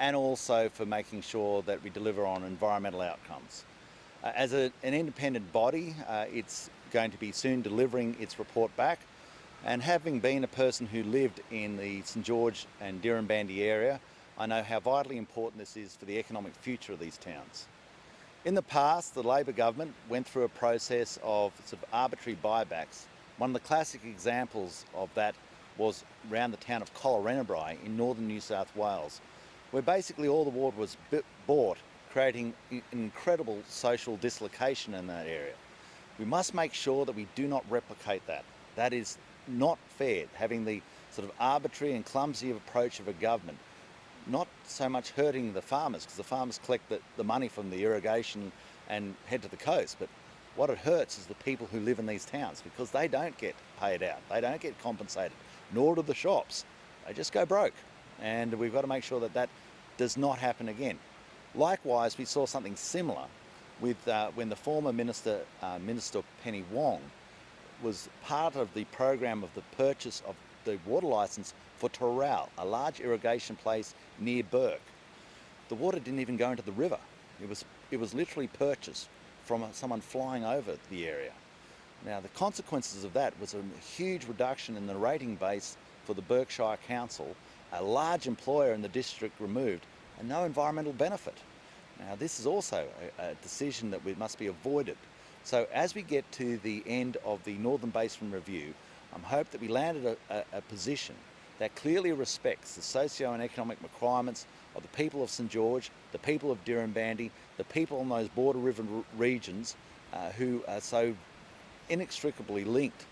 and also for making sure that we deliver on environmental outcomes. As an independent body, it's going to be soon delivering its report back, and having been a person who lived in the St George and Dirranbandi area, I know how vitally important this is for the economic future of these towns. In the past, the Labor government went through a process of sort of arbitrary buybacks. One of the classic examples of that was around the town of Collarenebri in northern New South Wales, where basically all the water was bought, creating an incredible social dislocation in that area. We must make sure that we do not replicate that. That is not fair, having the sort of arbitrary and clumsy approach of a government, not so much hurting the farmers, because the farmers collect the money from the irrigation and head to the coast, but what it hurts is the people who live in these towns, because they don't get paid out, they don't get compensated, nor do the shops. They just go broke, and we've got to make sure that that does not happen again. Likewise, we saw something similar with when the former Minister Penny Wong was part of the program of the purchase of the water licence for Torral, a large irrigation place near Burke. The water didn't even go into the river. It was literally purchased from someone flying over the area. Now, the consequences of that was a huge reduction in the rating base for the Berkshire Council, a large employer in the district removed, and no environmental benefit. Now, this is also a decision that must be avoided. So as we get to the end of the Northern Basin review, I hope that we landed a position that clearly respects the socio and economic requirements of the people of St George, the people of Dirranbandi, the people in those border river regions who are so inextricably linked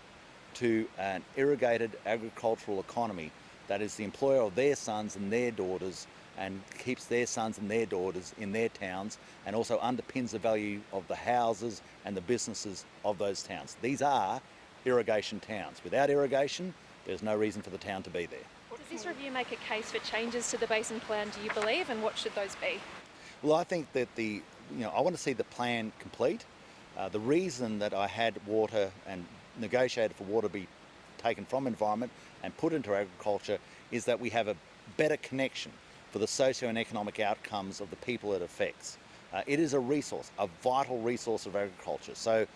to an irrigated agricultural economy that is the employer of their sons and their daughters, and keeps their sons and their daughters in their towns, and also underpins the value of the houses and the businesses of those towns. These are irrigation towns. Without irrigation, there's no reason for the town to be there. Does this review make a case for changes to the basin plan, do you believe, and what should those be? Well, I think that I want to see the plan complete. The reason that I had water and negotiated for water to be taken from environment and put into agriculture is that we have a better connection for the socio and economic outcomes of the people it affects. It is a resource, a vital resource of agriculture. So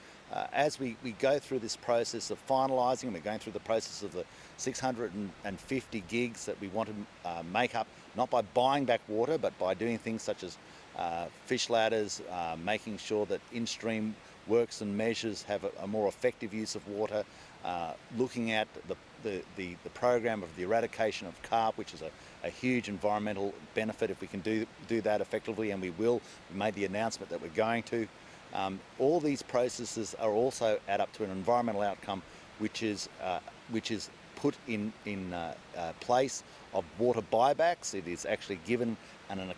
as we go through this process of finalising, and we're going through the process of the 650 gigs that we want to make up, not by buying back water, but by doing things such as fish ladders, making sure that in-stream works and measures have a more effective use of water, looking at the program of the eradication of carp, which is a huge environmental benefit if we can do that effectively, and we will. We made the announcement that we're going to. All these processes are also add up to an environmental outcome which is put in place of water buybacks. It is actually given an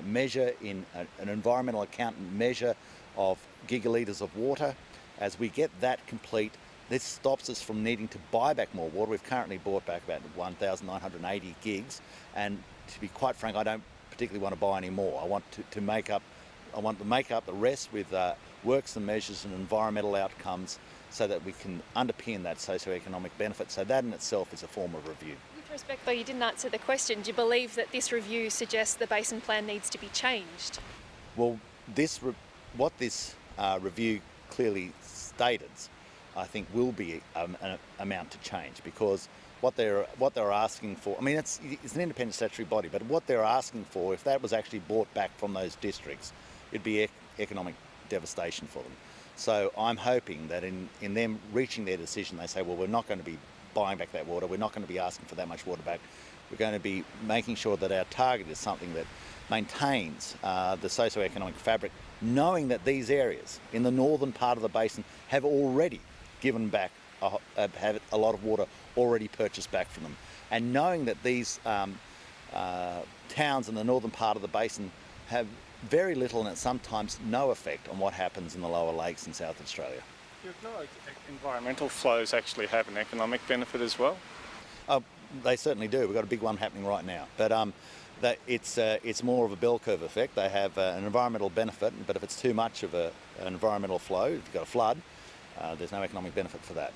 measure in an environmental accountant measure of gigalitres of water. As we get that complete, this stops us from needing to buy back more water. We've currently bought back about 1,980 gigs, and to be quite frank, I don't particularly want to buy any more. I want to make up the rest with works and measures and environmental outcomes, so that we can underpin that socio-economic benefit. So that in itself is a form of review. With respect, though, you didn't answer the question. Do you believe that this review suggests the basin plan needs to be changed? Well, what this review clearly stated, I think, will be an amount to change, because what they're asking for, I mean, it's an independent statutory body, but what they're asking for, if that was actually bought back from those districts, it'd be economic devastation for them. So I'm hoping that in them reaching their decision, they say, well, we're not going to be buying back that water, we're not going to be asking for that much water back, we're going to be making sure that our target is something that maintains the socio-economic fabric, knowing that these areas in the northern part of the basin have already given back, have a lot of water already purchased back from them, and knowing that these towns in the northern part of the basin have very little and sometimes no effect on what happens in the lower lakes in South Australia. You acknowledge environmental flows actually have an economic benefit as well? They certainly do. We've got a big one happening right now, but it's more of a bell curve effect. They have an environmental benefit, but if it's too much of an environmental flow, if you've got a flood, there's no economic benefit for that.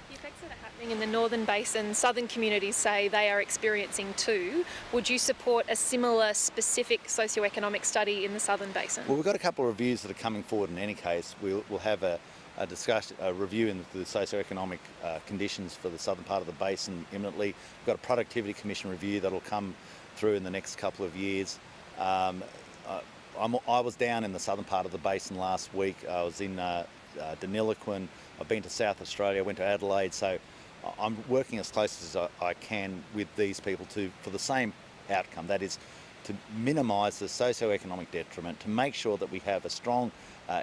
The effects that are happening in the Northern Basin, southern communities say they are experiencing too. Would you support a similar specific socioeconomic study in the Southern Basin? Well, we've got a couple of reviews that are coming forward in any case. We'll have a discussion, a review in the socioeconomic conditions for the southern part of the basin imminently. We've got a productivity commission review that'll come through in the next couple of years. I was down in the southern part of the basin last week. I was in Deniliquin. I've been to South Australia, went to Adelaide, so I'm working as close as I can with these people for the same outcome, that is to minimise the socio-economic detriment, to make sure that we have a strong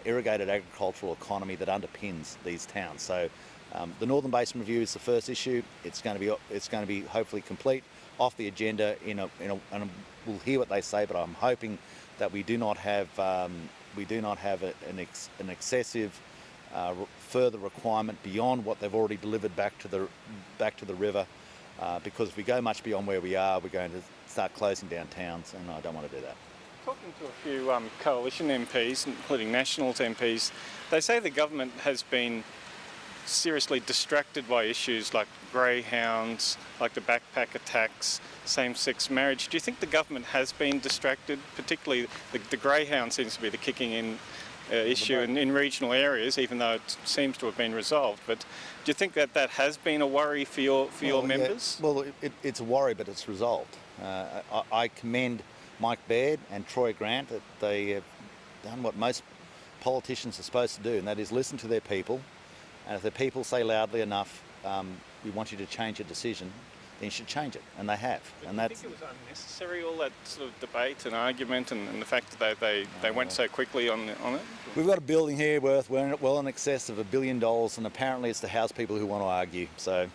irrigated agricultural economy that underpins these towns. So the Northern Basin Review is the first issue. It's going to be hopefully complete, off the agenda and we'll hear what they say, but I'm hoping that we do not have an excessive further requirement beyond what they've already delivered back to the river, because if we go much beyond where we are, we're going to start closing down towns, and I don't want to do that. Talking to a few coalition MPs, including Nationals MPs, they say the government has been seriously distracted by issues like greyhounds, like the backpack attacks, same-sex marriage. Do you think the government has been distracted? Particularly the greyhound seems to be the kicking in issue in regional areas, even though it seems to have been resolved. But do you think that has been a worry for your members? Yeah. Well, it's a worry, but it's resolved. I commend Mike Baird and Troy Grant that they have done what most politicians are supposed to do, and that is listen to their people. And if the people say loudly enough, we want you to change your decision, then you should change it, and they have. And do you think it was unnecessary, all that sort of debate and argument, and the fact that they went so quickly on it? We've got a building here worth well in excess of $1 billion, and apparently it's to house people who want to argue. So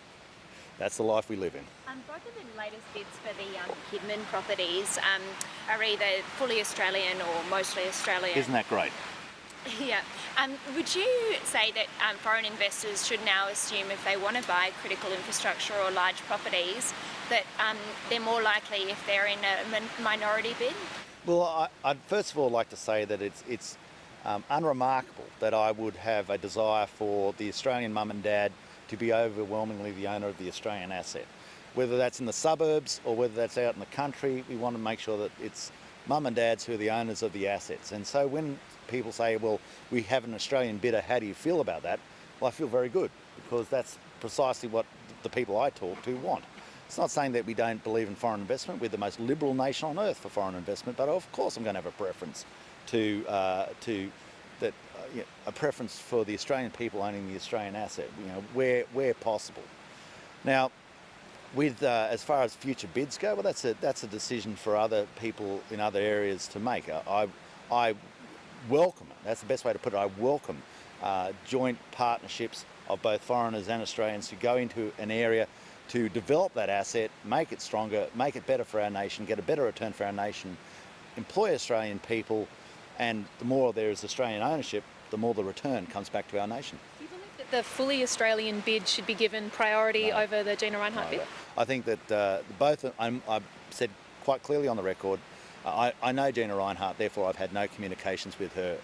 that's the life we live in. Both of the latest bids for the Kidman properties are either fully Australian or mostly Australian. Isn't that great? Yeah. Would you say that foreign investors should now assume if they want to buy critical infrastructure or large properties that they're more likely if they're in a minority bid? Well, I'd first of all like to say that it's unremarkable that I would have a desire for the Australian mum and dad to be overwhelmingly the owner of the Australian asset. Whether that's in the suburbs or whether that's out in the country, we want to make sure that it's mum and dads who are the owners of the assets. And so when people say, well, we have an Australian bidder, how do you feel about that? Well, I feel very good, because that's precisely what the people I talk to want. It's not saying that we don't believe in foreign investment. We're the most liberal nation on earth for foreign investment, but of course I'm going to have a preference a preference for the Australian people owning the Australian asset, where possible. Now, with as far as future bids go, well, that's a decision for other people in other areas to make. I welcome it. That's the best way to put it. I welcome joint partnerships of both foreigners and Australians to go into an area to develop that asset, make it stronger, make it better for our nation, get a better return for our nation, employ Australian people, and the more there is Australian ownership, the more the return comes back to our nation. Do you believe that the fully Australian bid should be given priority over the Gina Rinehart bid? I think that both, I've said quite clearly on the record, I know Gina Rinehart, therefore I've had no communications with her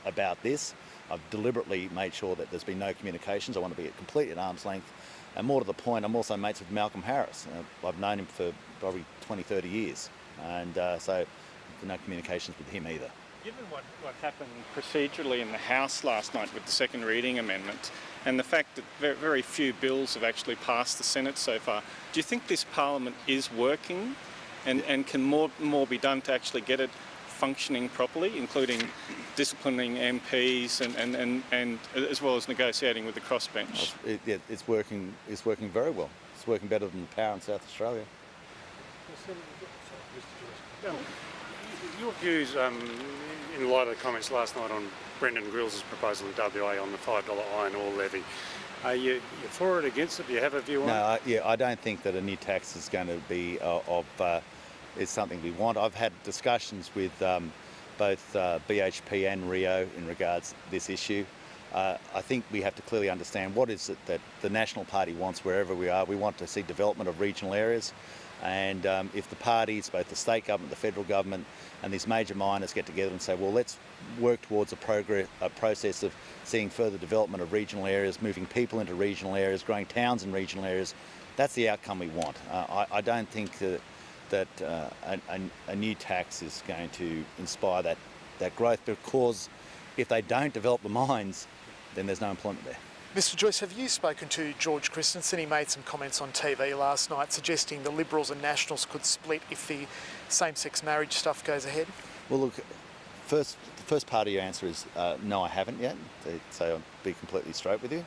about this. I've deliberately made sure that there's been no communications. I want to be completely at arm's length. And more to the point, I'm also mates with Malcolm Harris. I've known him for probably 20, 30 years. And so no communications with him either. Given what happened procedurally in the House last night with the second reading amendment, and the fact that very few bills have actually passed the Senate so far, do you think this Parliament is working, and can more be done to actually get it functioning properly, including disciplining MPs and as well as negotiating with the crossbench? It's working very well. It's working better than the power in South Australia. Your views in light of the comments last night on Brendan Grills' proposal in WA on the $5 iron ore levy. Are you for it, against it? Do you have a view on it? I don't think that a new tax is going to be is something we want. I've had discussions with both BHP and Rio in regards to this issue. I think we have to clearly understand what is it that the National Party wants wherever we are. We want to see development of regional areas. And if the parties, both the state government, the federal government, and these major miners get together and say, well, let's work towards a process of seeing further development of regional areas, moving people into regional areas, growing towns in regional areas, that's the outcome we want. I don't think that a new tax is going to inspire that growth, because if they don't develop the mines, then there's no employment there. Mr Joyce, have you spoken to George Christensen? He made some comments on TV last night suggesting the Liberals and Nationals could split if the same-sex marriage stuff goes ahead. Well, look, the first part of your answer is no, I haven't yet, so I'll be completely straight with you.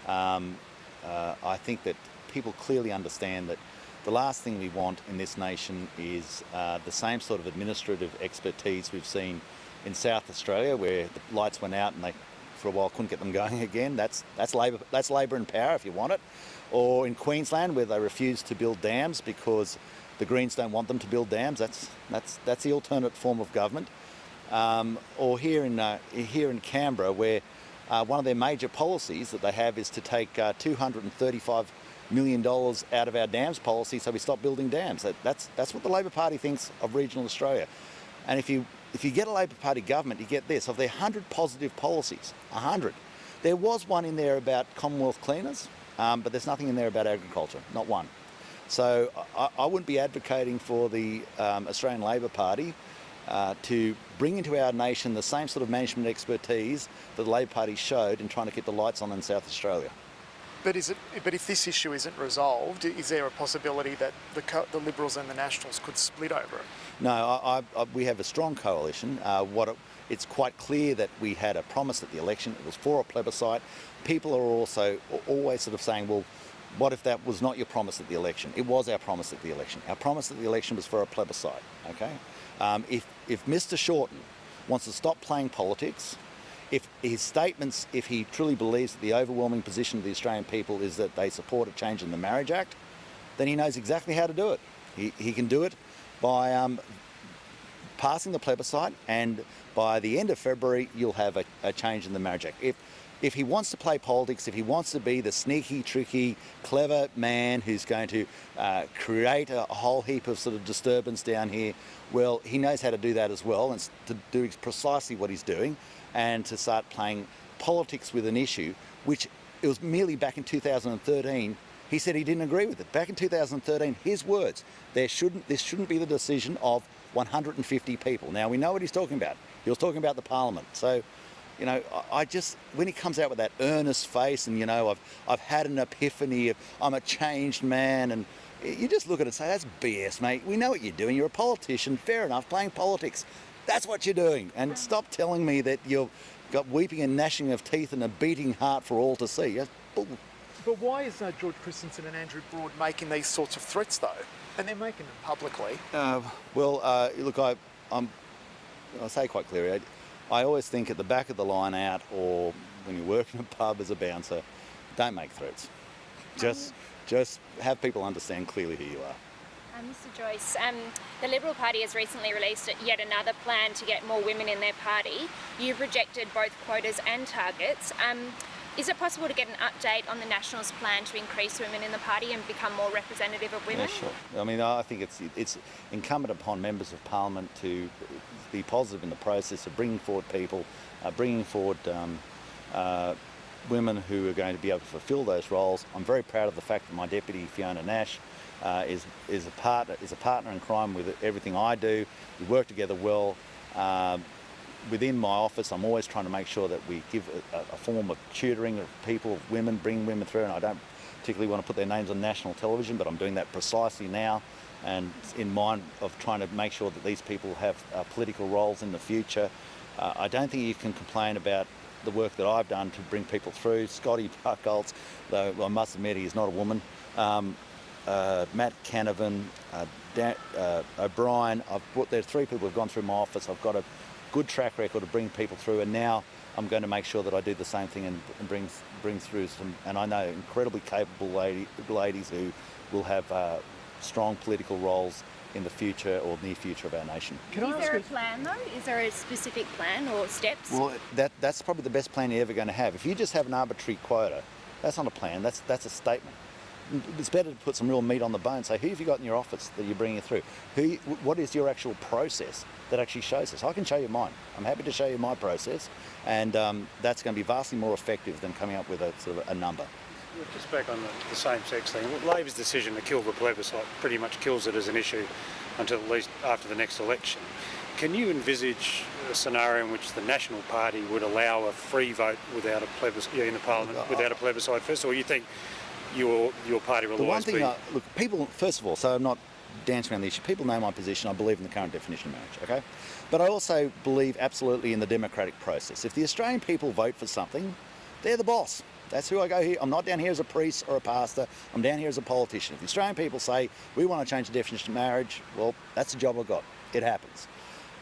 I think that people clearly understand that the last thing we want in this nation is the same sort of administrative expertise we've seen in South Australia, where the lights went out and they for a while couldn't get them going again. That's Labor in power if you want it. Or in Queensland, where they refuse to build dams because the Greens don't want them to build dams. That's the alternate form of government. Or here in Canberra, where one of their major policies that they have is to take $235 million out of our dams policy, so we stop building dams. That's what the Labor Party thinks of regional Australia. And if you get a Labor Party government, you get this. Of their 100 positive policies, 100, there was one in there about Commonwealth cleaners, but there's nothing in there about agriculture, not one. So I wouldn't be advocating for the Australian Labor Party to bring into our nation the same sort of management expertise that the Labor Party showed in trying to keep the lights on in South Australia. But if this issue isn't resolved, is there a possibility that the Liberals and the Nationals could split over it? No, we have a strong coalition. It's quite clear that we had a promise at the election. It was for a plebiscite. People are also always sort of saying, well, what if that was not your promise at the election? It was our promise at the election. Our promise at the election was for a plebiscite, okay? If Mr Shorten wants to stop playing politics, if his statements, if he truly believes that the overwhelming position of the Australian people is that they support a change in the Marriage Act, then he knows exactly how to do it. He can do it by passing the plebiscite, and by the end of February, you'll have a change in the Marriage Act. If he wants to play politics, if he wants to be the sneaky, tricky, clever man who's going to create a whole heap of sort of disturbance down here, well, he knows how to do that as well, and to do precisely what he's doing, and to start playing politics with an issue, which it was merely back in 2013, he said he didn't agree with it. Back in 2013, his words, this shouldn't be the decision of 150 people. Now, we know what he's talking about. He was talking about the Parliament. So, you know, when he comes out with that earnest face and, you know, I've had an epiphany, I'm a changed man, and you just look at it and say, that's BS, mate. We know what you're doing. You're a politician, fair enough, playing politics. That's what you're doing. And stop telling me that you've got weeping and gnashing of teeth and a beating heart for all to see. But why is George Christensen and Andrew Broad making these sorts of threats, though? And they're making them publicly. Look, I'll say quite clearly, I always think at the back of the line out, or when you work in a pub as a bouncer, don't make threats. Just have people understand clearly who you are. Mr Joyce, the Liberal Party has recently released yet another plan to get more women in their party. You've rejected both quotas and targets. Is it possible to get an update on the Nationals' plan to increase women in the party and become more representative of women? Yeah, sure. I mean, I think it's incumbent upon members of Parliament to be positive in the process of bringing forward people, bringing forward women who are going to be able to fulfil those roles. I'm very proud of the fact that my deputy, Fiona Nash, is a partner in crime with everything I do. We work together well. Within my office, I'm always trying to make sure that we give a form of tutoring of people, women, bring women through, and I don't particularly want to put their names on national television, but I'm doing that precisely now, and in mind of trying to make sure that these people have political roles in the future. I don't think you can complain about the work that I've done to bring people through. Scotty Buckholz, though I must admit he's not a woman, Matt Canavan, O'Brien. There's 3 people who've gone through my office. I've got a good track record of bringing people through, and now I'm going to make sure that I do the same thing and bring through some, and I know incredibly capable ladies who will have strong political roles in the future or near future of our nation. Is there a plan though? Is there a specific plan or steps? Well, that's probably the best plan you're ever going to have. If you just have an arbitrary quota, that's not a plan, that's a statement. it's better to put some real meat on the bone. Say, who have you got in your office that you're bringing through? What is your actual process that actually shows us? I can show you mine. I'm happy to show you my process, and that's going to be vastly more effective than coming up with a sort of a number. Just back on the same-sex thing, Labor's decision to kill the plebiscite pretty much kills it as an issue until at least after the next election. Can you envisage a scenario in which the National Party would allow a free vote without a plebiscite in the Parliament without a plebiscite first, or you think your party will always be? Look, people, first of all, so I'm not dancing around the issue. People know my position. I believe in the current definition of marriage, okay? But I also believe absolutely in the democratic process. If the Australian people vote for something, they're the boss. That's who I go here. I'm not down here as a priest or a pastor. I'm down here as a politician. If the Australian people say, we want to change the definition of marriage, well, that's the job I've got. It happens.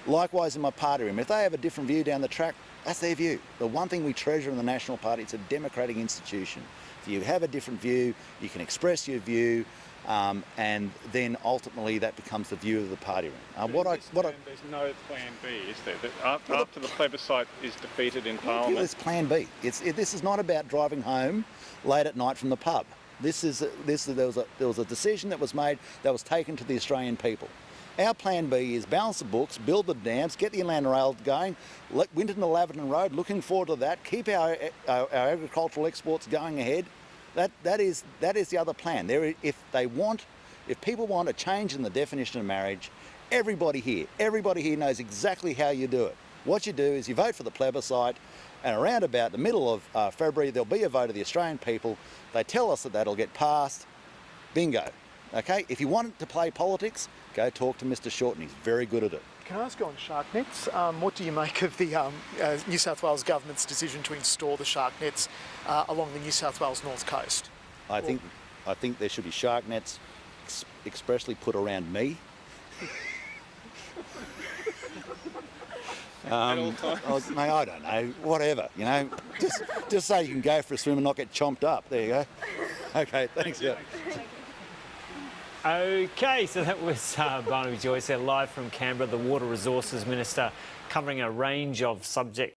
Likewise in my party room, if they have a different view down the track, that's their view. The one thing we treasure in the National Party, it's a democratic institution. If you have a different view, you can express your view, and then ultimately that becomes the view of the party room. There's no plan B, is there? After the plebiscite is defeated in Parliament? There's plan B. This is not about driving home late at night from the pub. There was a decision that was made that was taken to the Australian people. Our plan B is balance the books, build the dams, get the inland rail going, let Winton to Laverton Road, looking forward to that, keep our agricultural exports going ahead. That is the other plan. If people want a change in the definition of marriage, everybody here knows exactly how you do it. What you do is you vote for the plebiscite, and around about the middle of February there'll be a vote of the Australian people. They tell us that that'll get passed. Bingo. Okay, if you want to play politics, go talk to Mr. Shorten. He's very good at it. Can I ask you on shark nets? What do you make of the New South Wales government's decision to install the shark nets along the New South Wales north coast? I think there should be shark nets expressly put around me. I don't know, whatever, you know. Just say you can go for a swim and not get chomped up. There you go. Okay, thanks. Yeah. Okay, so that was Barnaby Joyce there live from Canberra, the Water Resources Minister, covering a range of subjects.